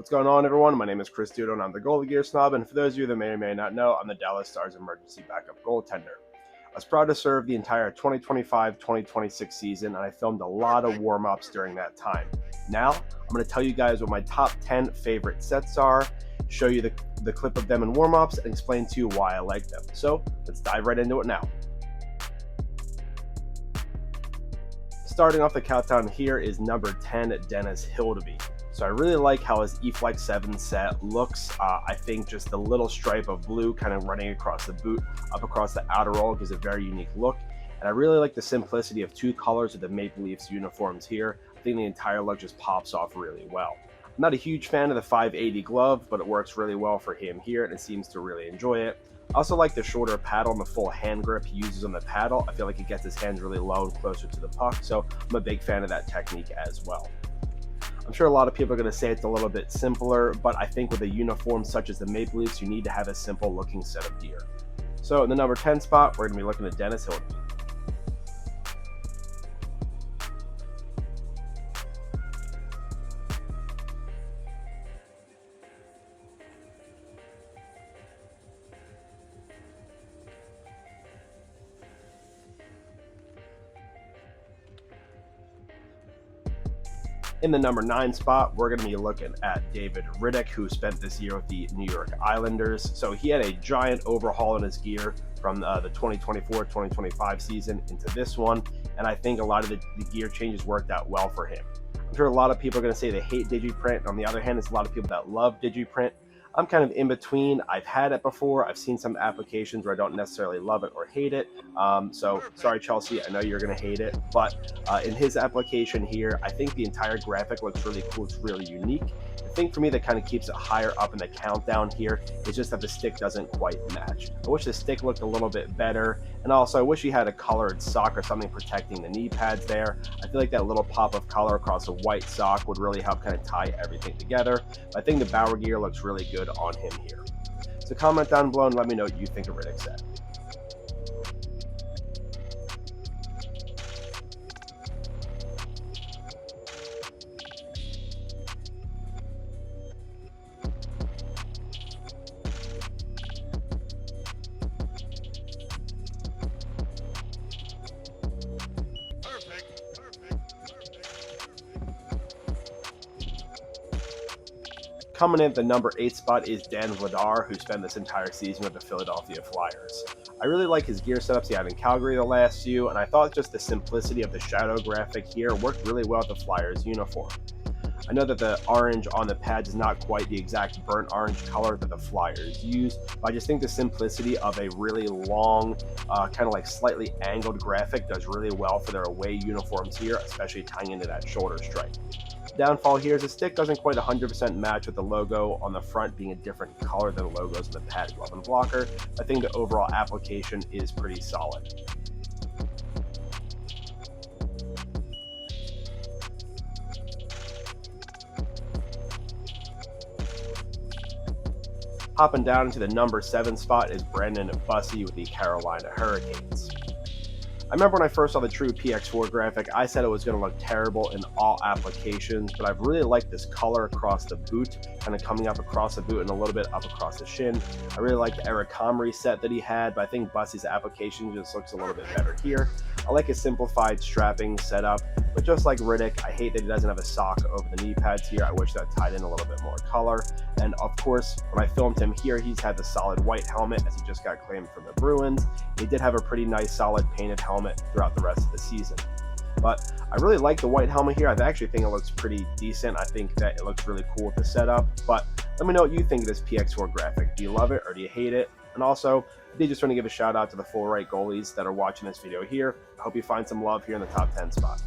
What's going on, everyone? My name is Dudo, and I'm the Goalie Gear Snob, and for those of you that may or may not know, I'm the Dallas Stars Emergency Backup Goaltender. I was proud to serve the entire 2025-2026 season, and I filmed a lot of warm-ups during that time. Now, I'm going to tell you guys what my top 10 favorite sets are, show you the clip of them in warm-ups, and explain to you why I like them. So, let's dive right into it now. Starting off the countdown here is number 10, Dennis HILDEBY. So I really like how his EF7 set looks. I think just the little stripe of blue kind of running across the boot, up across the outer roll gives a very unique look. And I really like the simplicity of two colors of the Maple Leafs uniforms here. I think the entire look just pops off really well. I'm not a huge fan of the 580 glove, but it works really well for him here, and it seems to really enjoy it. I also like the shorter paddle and the full hand grip he uses on the paddle. I feel like it gets his hands really low and closer to the puck, so I'm a big fan of that technique as well. I'm sure a lot of people are going to say it's a little bit simpler, but I think with a uniform such as the Maple Leafs, you need to have a simple looking set of gear. So in the number 10 spot, we're going to be looking at Dennis HILDEBY. In the number 9 spot, we're going to be looking at David RITTICH, who spent this year with the New York Islanders. So he had a giant overhaul in his gear from the 2024-2025 season into this one, and I think a lot of the gear changes worked out well for him. I'm sure a lot of people are going to say they hate DigiPrint, and on the other hand, there's a lot of people that love DigiPrint. I'm kind of in between. I've had it before. I've seen some applications where I don't necessarily love it or hate it. So sorry, Chelsea, I know you're going to hate it. But in his application here, I think the entire graphic looks really cool. It's really unique. The thing for me that kind of keeps it higher up in the countdown here is just that the stick doesn't quite match. I wish the stick looked a little bit better. And also, I wish he had a colored sock or something protecting the knee pads there. I feel like that little pop of color across a white sock would really help kind of tie everything together. But I think the Bauer gear looks really good on him here. So comment down below and let me know what you think of RITTICH's set. Coming in at the number 8 spot is VLADAR, who spent this entire season with the Philadelphia Flyers. I really like his gear setups he had in Calgary the last few, and I thought just the simplicity of the shadow graphic here worked really well with the Flyers uniform. I know that the orange on the pads is not quite the exact burnt orange color that the Flyers use, but I just think the simplicity of a really long, kind of like slightly angled graphic does really well for their away uniforms here, especially tying into that shoulder stripe. Downfall here is the stick doesn't quite 100% match with the logo on the front being a different color than the logos in the pad, glove, and blocker. I think the overall application is pretty solid. Hopping down into the number 7 spot is Brandon Bussi with the Carolina Hurricanes. I remember when I first saw the true PX4 graphic, I said it was going to look terrible in all applications, but I've really liked this color across the boot, kind of coming up across the boot and a little bit up across the shin. I really like the Eric Comrie set that he had, but I think Bussi's application just looks a little bit better here. I like his simplified strapping setup, but just like RITTICH, I hate that he doesn't have a sock over the knee pads here. I wish that tied in a little bit more color. And of course, when I filmed him here, he's had the solid white helmet as he just got claimed from the Bruins. He did have a pretty nice solid painted helmet throughout the rest of the season. But I really like the white helmet here. I actually think it looks pretty decent. I think that it looks really cool with the setup. But let me know what you think of this PX4 graphic. Do you love it or do you hate it? And also, I did just want to give a shout out to the Flylite goalies that are watching this video here. I hope you find some love here in the top 10 spot.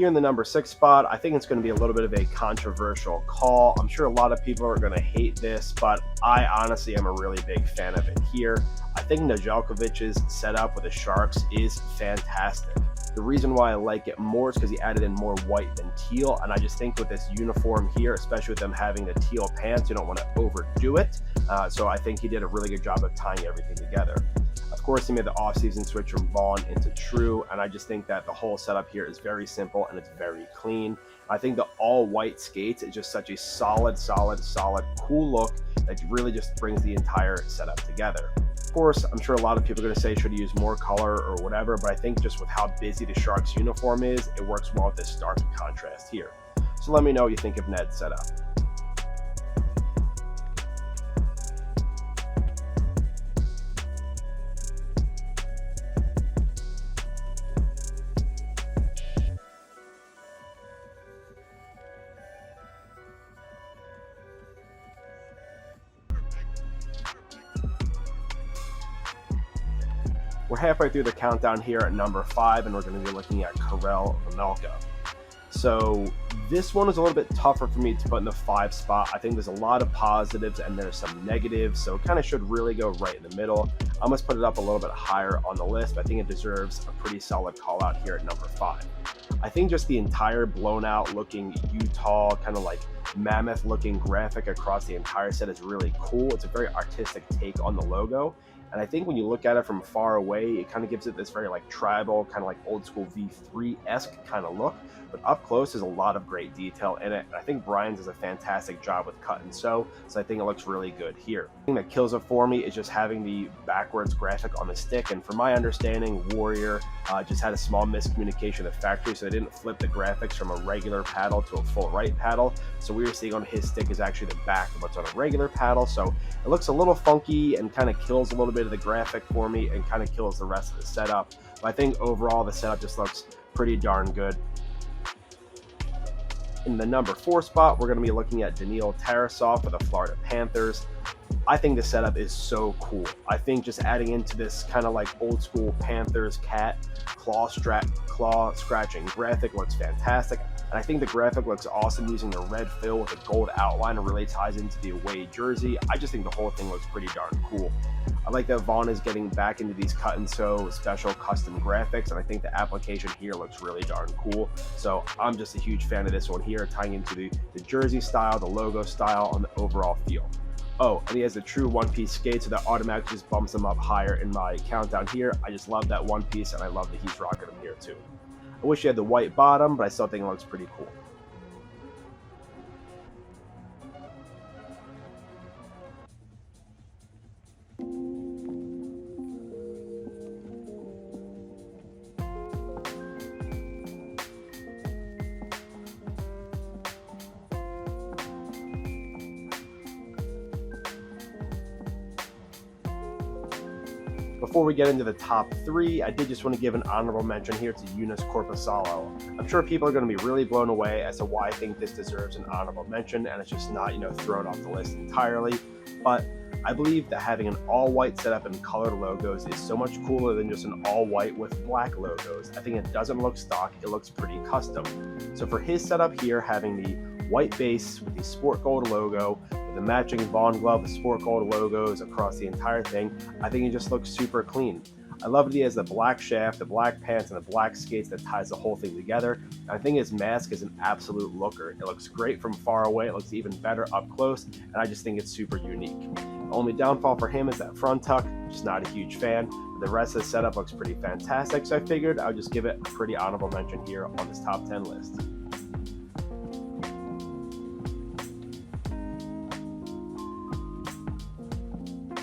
Here in the number 6 spot, I think it's going to be a little bit of a controversial call. I'm sure a lot of people are going to hate this, but I honestly am a really big fan of it here. I think Nedeljkovic's setup with the Sharks is fantastic. The reason why I like it more is because he added in more white than teal, and I just think with this uniform here, especially with them having the teal pants, you don't want to overdo it. So I think he did a really good job of tying everything together. Of course, he made the off-season switch from Vaughn into True, and I just think that the whole setup here is very simple and it's very clean. I think the all-white skates is just such a solid, cool look that really just brings the entire setup together. Of course, I'm sure a lot of people are going to say should use more color or whatever, but I think just with how busy the Sharks uniform is, it works well with this stark contrast here. So let me know what you think of Ned's setup. We're halfway through the countdown here at number 5, and we're going to be looking at Karel Vejmelka. So this one is a little bit tougher for me to put in the 5 spot. I think there's a lot of positives and there's some negatives, so it kind of should really go right in the middle. I must put it up a little bit higher on the list, but I think it deserves a pretty solid call out here at number 5. I think just the entire blown out looking Utah, kind of like mammoth looking graphic across the entire set is really cool. It's a very artistic take on the logo. And I think when you look at it from far away, it kind of gives it this very like tribal, kind of like old school V3-esque kind of look. But up close, there's a lot of great detail in it. And I think Brian's does a fantastic job with cut and sew, so I think it looks really good here. The thing that kills it for me is just having the backwards graphic on the stick. And from my understanding, Warrior just had a small miscommunication at the factory, so they didn't flip the graphics from a regular paddle to a full right paddle. So we were seeing on his stick is actually the back of what's on a regular paddle. So it looks a little funky and kind of kills a little bit of the graphic for me and kind of kills the rest of the setup. But I think overall the setup just looks pretty darn good. In the number 4 spot, we're going to be looking at Daniil Tarasov for the Florida Panthers. I think the setup is so cool. I think just adding into this kind of like old school Panthers cat claw scratching graphic looks fantastic. And I think the graphic looks awesome using the red fill with a gold outline and really ties into the away jersey. I just think the whole thing looks pretty darn cool. I like that Vaughn is getting back into these cut and sew special custom graphics, and I think the application here looks really darn cool. So I'm just a huge fan of this one here, tying into the jersey style, the logo style, and the overall feel. Oh, and he has the true one-piece skate, so that automatically just bumps him up higher in my countdown here. I just love that one piece, and I love that he's rocking him here too. I wish he had the white bottom, but I still think it looks pretty cool. Before we get into the top 3, I did just want to give an honorable mention here to Eunice Corpusalo. I'm sure people are going to be really blown away as to why I think this deserves an honorable mention, and it's just not, thrown off the list entirely. But I believe that having an all-white setup and colored logos is so much cooler than just an all-white with black logos. I think it doesn't look stock, it looks pretty custom. So for his setup here, having the white base with the Sport Gold logo, the matching Vaughn glove, the Sport Gold logos across the entire thing, I think it just looks super clean. I love that he has the black shaft, the black pants, and the black skates that ties the whole thing together. I think his mask is an absolute looker. It looks great from far away, it looks even better up close, and I just think it's super unique. The only downfall for him is that front tuck, just not a huge fan. The rest of the setup looks pretty fantastic, so I figured I would just give it a pretty honorable mention here on this top 10 list.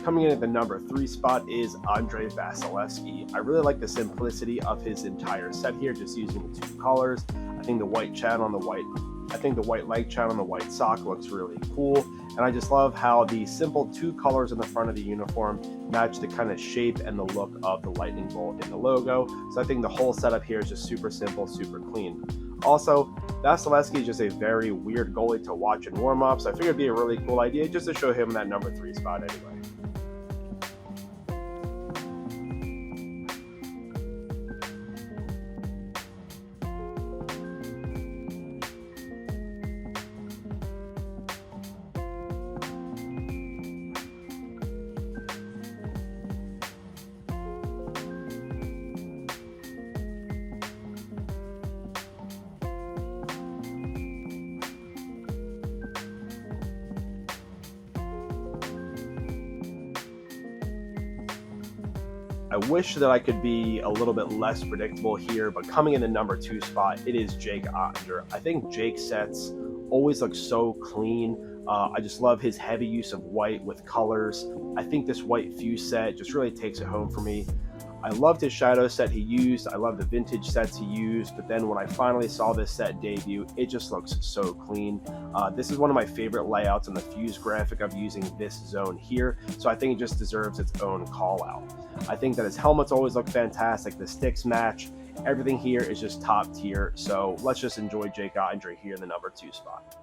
Coming in at the number 3 spot is Andrei Vasilevskiy. I really like the simplicity of his entire set here, just using the 2 colors. I think the white channel on the white leg channel on the white sock looks really cool. And I just love how the simple 2 colors in the front of the uniform match the kind of shape and the look of the lightning bolt in the logo. So I think the whole setup here is just super simple, super clean. Also, Vasilevskiy is just a very weird goalie to watch in warm-ups. I figured it'd be a really cool idea just to show him that number 3 spot anyway. I wish that I could be a little bit less predictable here, but coming in the number 2 spot, it is Jake Ottinger. I think Jake's sets always look so clean. I just love his heavy use of white with colors. I think this white fuse set just really takes it home for me. I loved his shadow set he used. I love the vintage sets he used, but then when I finally saw this set debut, it just looks so clean. This is one of my favorite layouts on the fuse graphic of using this zone here, so I think it just deserves its own call out. I think that his helmets always look fantastic. The sticks match. Everything here is just top tier, so let's just enjoy Jake Ottinger here in the number 2 spot.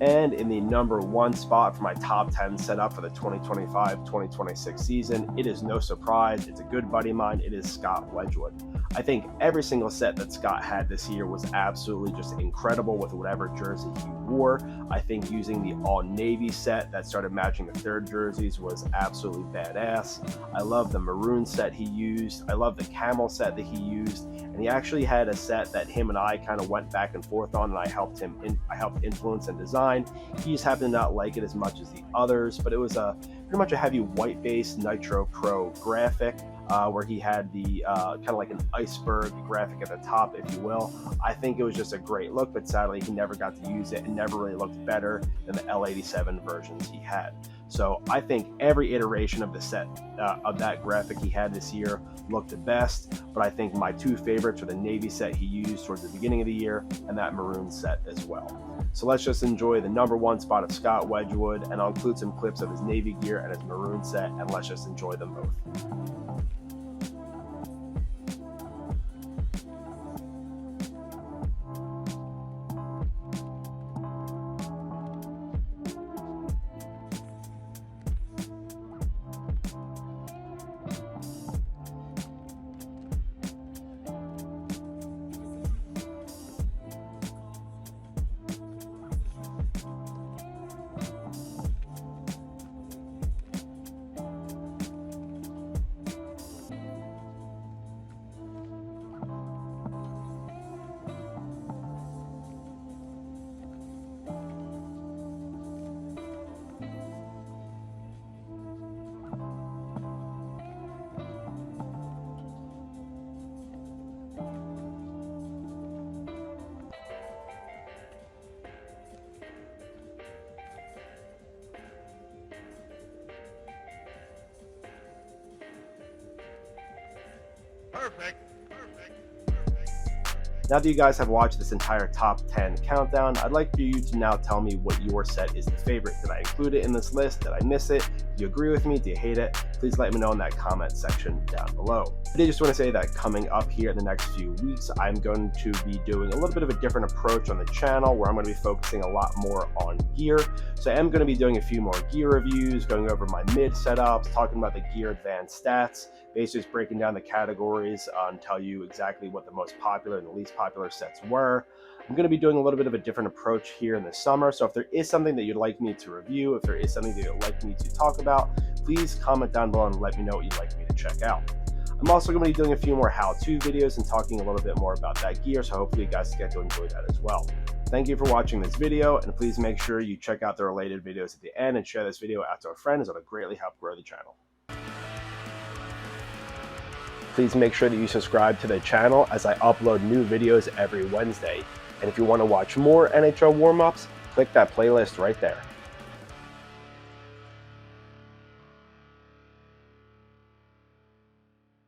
And in the number 1 spot for my top 10 setup for the 2025-2026 season, it is no surprise, it's a good buddy of mine, it is Scott Wedgwood. I think every single set that Scott had this year was absolutely just incredible with whatever jersey he wore. I think using the all navy set that started matching the third jerseys was absolutely badass. I love the maroon set he used. I love the camel set that he used. And he actually had a set that him and I kind of went back and forth on, and I helped influence and design. He just happened to not like it as much as the others, but it was pretty much a heavy white base Nitro Pro graphic. Where he had the kind of like an iceberg graphic at the top, if you will. I think it was just a great look, but sadly he never got to use it and never really looked better than the L87 versions he had. So I think every iteration of the set of that graphic he had this year looked the best, but I think my 2 favorites are the navy set he used towards the beginning of the year and that maroon set as well. So let's just enjoy the number 1 spot of Scott Wedgwood, and I'll include some clips of his navy gear and his maroon set, and let's just enjoy them both. Perfect. Now that you guys have watched this entire top 10 countdown, I'd like for you to now tell me what your set is the favorite. Did I include it in this list? Did I miss it? Do you agree with me? Do you hate it? Please let me know in that comment section down below. I did just want to say that coming up here in the next few weeks, I'm going to be doing a little bit of a different approach on the channel where I'm going to be focusing a lot more on gear. So I am going to be doing a few more gear reviews, going over my mid setups, talking about the gear advanced stats, basically just breaking down the categories and tell you exactly what the most popular and the least popular sets were. I'm going to be doing a little bit of a different approach here in the summer, so if there is something that you'd like me to review, if there is something that you'd like me to talk about, please comment down below and let me know what you'd like me to check out. I'm also going to be doing a few more how-to videos and talking a little bit more about that gear, so hopefully you guys get to enjoy that as well. Thank you for watching this video, and please make sure you check out the related videos at the end and share this video out to a friend, as it will greatly help grow the channel. Please make sure that you subscribe to the channel as I upload new videos every Wednesday. And if you want to watch more NHL warm-ups, click that playlist right there.